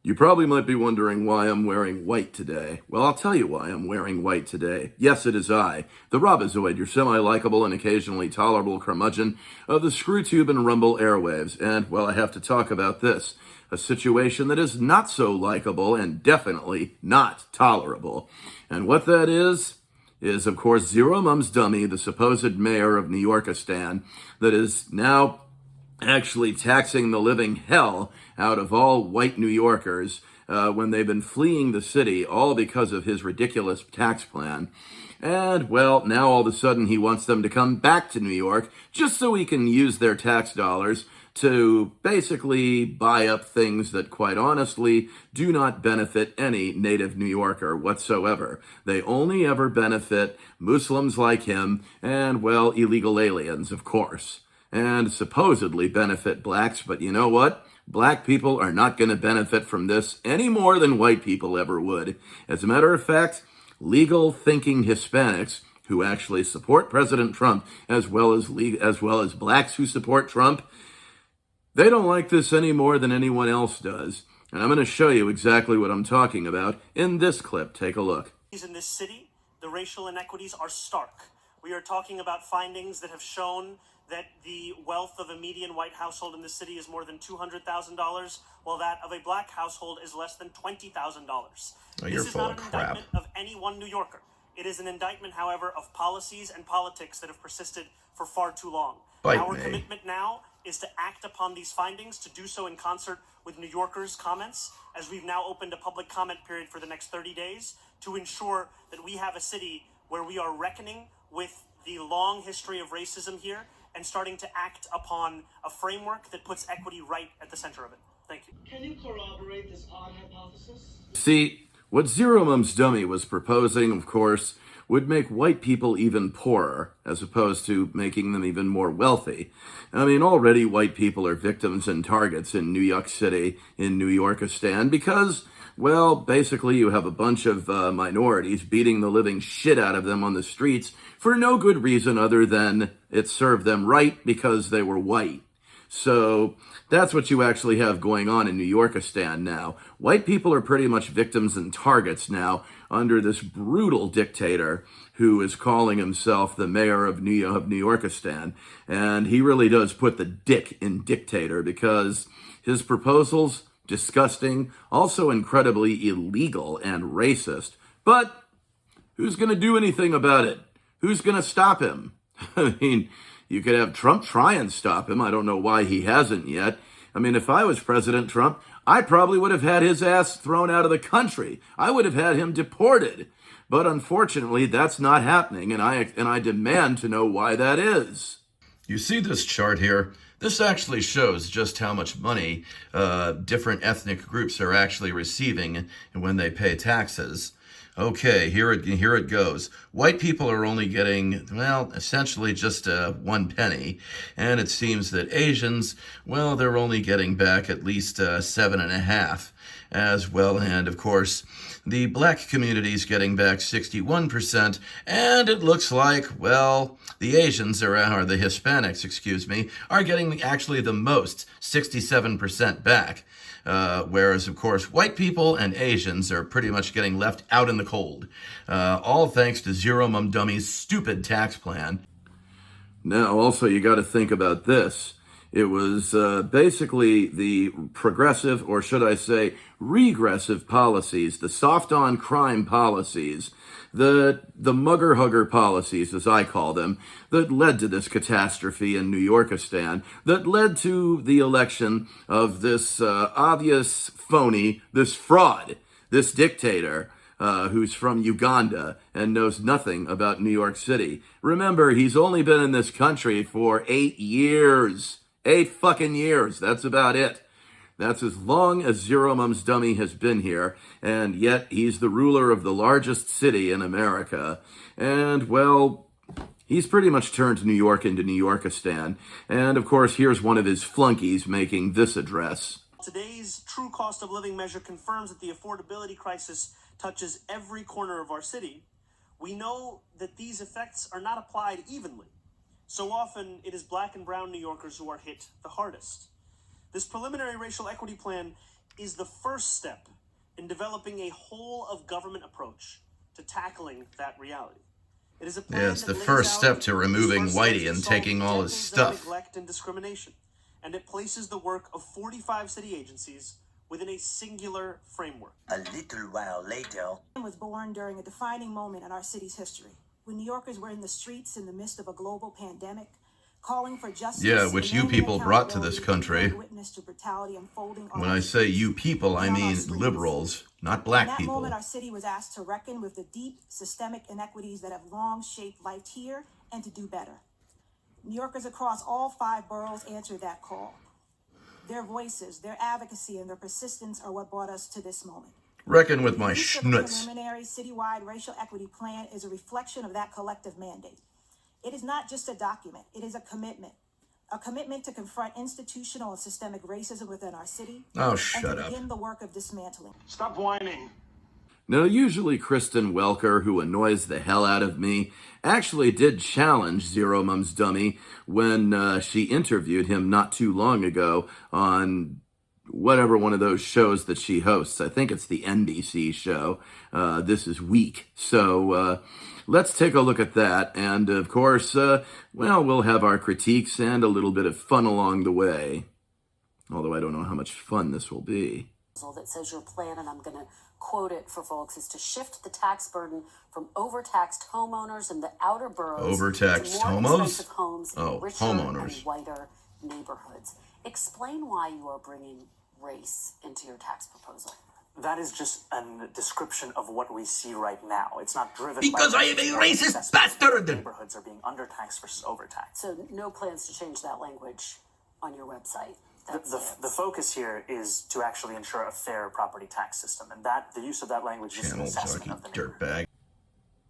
You probably might be wondering why I'm wearing white today. Well, I'll tell you why I'm wearing white today. Yes, it is I, the Robozoid, your semi-likable and occasionally tolerable curmudgeon of the Screwtube and Rumble airwaves. And, well, I have to talk about this. A situation that is not so likable and definitely not tolerable. And what that is, of course, Zero Mumdummy, the supposed mayor of New Yorkistan, that is now actually taxing the living hell out of all white New Yorkers when they've been fleeing the city, all because of his ridiculous tax plan. And, well, now all of a sudden he wants them to come back to New York just so he can use their tax dollars to basically buy up things that, quite honestly, do not benefit any native New Yorker whatsoever. They only ever benefit Muslims like him and, well, illegal aliens, of course. And supposedly benefit blacks, but you know what? Black people are not going to benefit from this any more than white people ever would. As a matter of fact, legal-thinking Hispanics who actually support President Trump, as well as blacks who support Trump, they don't like this any more than anyone else does. And I'm going to show you exactly what I'm talking about in this clip. Take a look. In this city, the racial inequities are stark. We are talking about findings that have shown that the wealth of a median white household in the city is more than $200,000, while that of a black household is less than $20,000. Oh, this is not an indictment of any one New Yorker. It is an indictment, however, of policies and politics that have persisted for far too long. Our commitment now is to act upon these findings, to do so in concert with New Yorkers' comments, as we've now opened a public comment period for the next 30 days to ensure that we have a city where we are reckoning with the long history of racism here and starting to act upon a framework that puts equity right at the center of it. Thank you. Can you corroborate this odd hypothesis? See, what Zero Mumdummy was proposing, of course, would make white people even poorer, as opposed to making them even more wealthy. I mean, already white people are victims and targets in New York City, in New Yorkistan, because, well, basically you have a bunch of minorities beating the living shit out of them on the streets for no good reason other than it served them right because they were white. So that's what you actually have going on in New Yorkistan now. White people are pretty much victims and targets now under this brutal dictator who is calling himself the mayor of New Yorkistan. And he really does put the dick in dictator because his proposals, disgusting, also incredibly illegal and racist. But who's going to do anything about it? Who's going to stop him? I mean, you could have Trump try and stop him. I don't know why he hasn't yet. I mean, if I was President Trump, I probably would have had his ass thrown out of the country. I would have had him deported. But unfortunately, that's not happening, and I demand to know why that is. You see this chart here? This actually shows just how much money different ethnic groups are actually receiving when they pay taxes. Okay, here it goes. White people are only getting, well, essentially just 1 penny. And it seems that Asians, well, they're only getting back at least 7.5 as well. And of course, the black community is getting back 61%. And it looks like, well, the Asians, or the Hispanics, excuse me, are getting actually the most, 67% back. Whereas, of course, white people and Asians are pretty much getting left out in the cold. All thanks to Zero Mumdummy's stupid tax plan. Now, also, you got to think about this. It was basically the progressive, or should I say, regressive policies, the soft-on-crime policies, the mugger-hugger policies, as I call them, that led to this catastrophe in New Yorkistan, that led to the election of this obvious phony, this fraud, this dictator, who's from Uganda and knows nothing about New York City. Remember, he's only been in this country for 8 years. 8 fucking years. That's about it. That's as long as Zero Mumdummy has been here, and yet he's the ruler of the largest city in America. And, well, he's pretty much turned New York into New Yorkistan. And, of course, here's one of his flunkies making this address. Today's true cost of living measure confirms that the affordability crisis touches every corner of our city. We know that these effects are not applied evenly. So often, it is black and brown New Yorkers who are hit the hardest. This preliminary racial equity plan is the first step in developing a whole of government approach to tackling that reality. It is a plan it's that the lays first out step to the removing first step Whitey to and solve taking all his decades of stuff. neglect and discrimination, and it places the work of 45 city agencies within a singular framework. A little while later, was born during a defining moment in our city's history, when New Yorkers were in the streets in the midst of a global pandemic, calling for justice. Yeah, which you people brought to this country. Witness to brutality unfolding. When I say you people, I mean liberals, not black people. In that moment, our city was asked to reckon with the deep systemic inequities that have long shaped life here and to do better. New Yorkers across all 5 boroughs answered that call. Their voices, their advocacy, and their persistence are what brought us to this moment. Reckon with my The schnutz. preliminary citywide racial equity plan is a reflection of that collective mandate. It is not just a document, it is a commitment to confront institutional and systemic racism within our city. Oh, and shut to up. begin the work of dismantling. Stop whining. Now, usually Kristen Welker, who annoys the hell out of me, actually did challenge Zero Mumdummy when she interviewed him not too long ago on whatever one of those shows that she hosts. I think it's the NBC show, This Is Week. So let's take a look at that. And of course, we'll have our critiques and a little bit of fun along the way. Although I don't know how much fun this will be. That says your plan, and I'm going to quote it for folks, is to shift the tax burden from overtaxed homeowners in the outer boroughs Overtaxed to more homos? expensive homes in richer homeowners. and whiter neighborhoods. Explain why you are bringing race into your tax proposal. That is just a description of what we see right now. It's not driven because by I am a racist bastard. Neighborhoods are being undertaxed versus overtaxed. So no plans to change that language on your website. The focus here is to actually ensure a fair property tax system, and that the use of that language is an Channel assessment jockey of the neighborhood. dirtbag.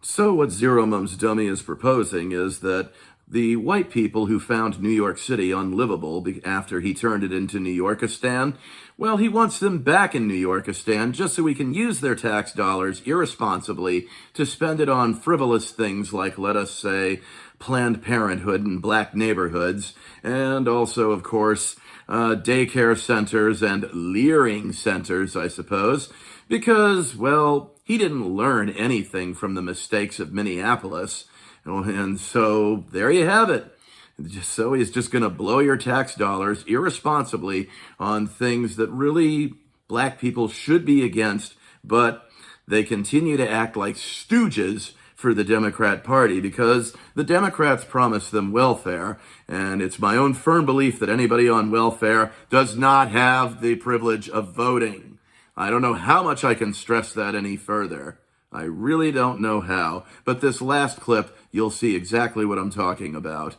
So what Zero Mumdummy is proposing is that the white people who found New York City unlivable after he turned it into New Yorkistan, well, he wants them back in New Yorkistan just so we can use their tax dollars irresponsibly to spend it on frivolous things like, let us say, Planned Parenthood in black neighborhoods, and also, of course, daycare centers and leering centers, I suppose, because, well, he didn't learn anything from the mistakes of Minneapolis. And so there you have it. So he's just going to blow your tax dollars irresponsibly on things that really black people should be against, but they continue to act like stooges for the Democrat Party because the Democrats promise them welfare, and it's my own firm belief that anybody on welfare does not have the privilege of voting. I don't know how much I can stress that any further. I really don't know how, but this last clip, you'll see exactly what I'm talking about.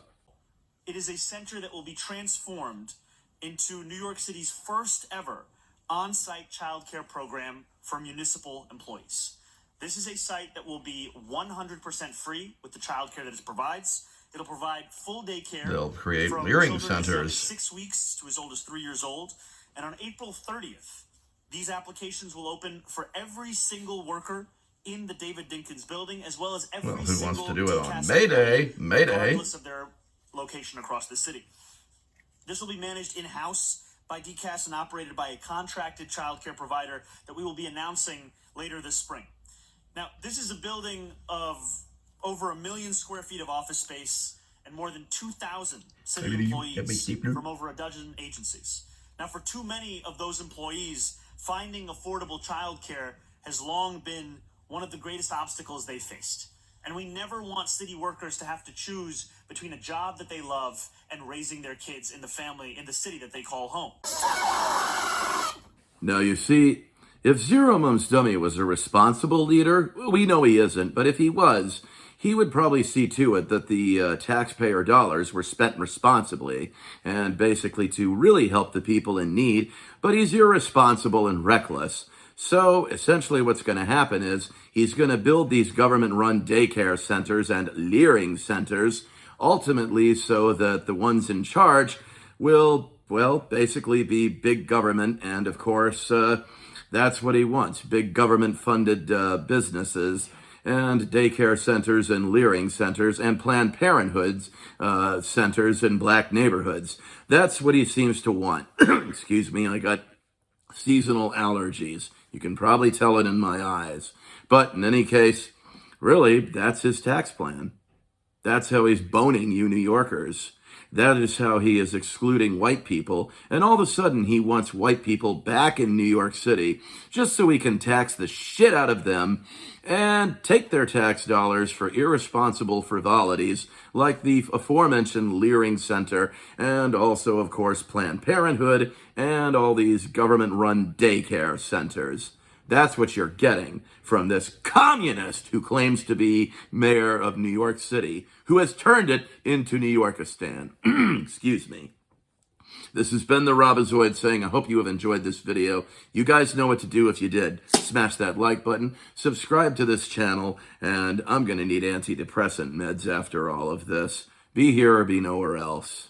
It is a center that will be transformed into New York City's first ever on-site childcare program for municipal employees. This is a site that will be 100% free with the childcare that it provides. It'll provide full daycare. They'll create from leering children as young as centers. 6 weeks to as old as 3 years old. And on April 30th, these applications will open for every single worker in the David Dinkins building, as well as every Well, who single wants to do it on DCAS Mayday? Mayday. regardless of their location across the city. This will be managed in-house by DCAS and operated by a contracted childcare provider that we will be announcing later this spring. Now, this is a building of over 1 million square feet of office space and more than 2,000 city employees from over a dozen agencies. Now, for too many of those employees, finding affordable childcare has long been one of the greatest obstacles they faced. And we never want city workers to have to choose between a job that they love and raising their kids in the family in the city that they call home. Now, you see, if Zero Mumdummy was a responsible leader, we know he isn't, but if he was, he would probably see to it that the taxpayer dollars were spent responsibly and basically to really help the people in need, but he's irresponsible and reckless. So essentially what's going to happen is he's going to build these government-run daycare centers and leering centers, ultimately so that the ones in charge will, well, basically be big government, and of course, that's what he wants, big government-funded businesses and daycare centers and leering centers and Planned Parenthood centers in black neighborhoods. That's what he seems to want. Excuse me, I got seasonal allergies. You can probably tell it in my eyes. But in any case, really, that's his tax plan. That's how he's boning you New Yorkers. That is how he is excluding white people. And all of a sudden, he wants white people back in New York City just so he can tax the shit out of them and take their tax dollars for irresponsible frivolities like the aforementioned LEARING Center and also, of course, Planned Parenthood and all these government-run daycare centers. That's what you're getting from this communist who claims to be mayor of New York City, who has turned it into New Yorkistan. Excuse me. This has been the Robozoid saying, I hope you have enjoyed this video. You guys know what to do if you did. Smash that like button, subscribe to this channel, and I'm going to need antidepressant meds after all of this. Be here or be nowhere else.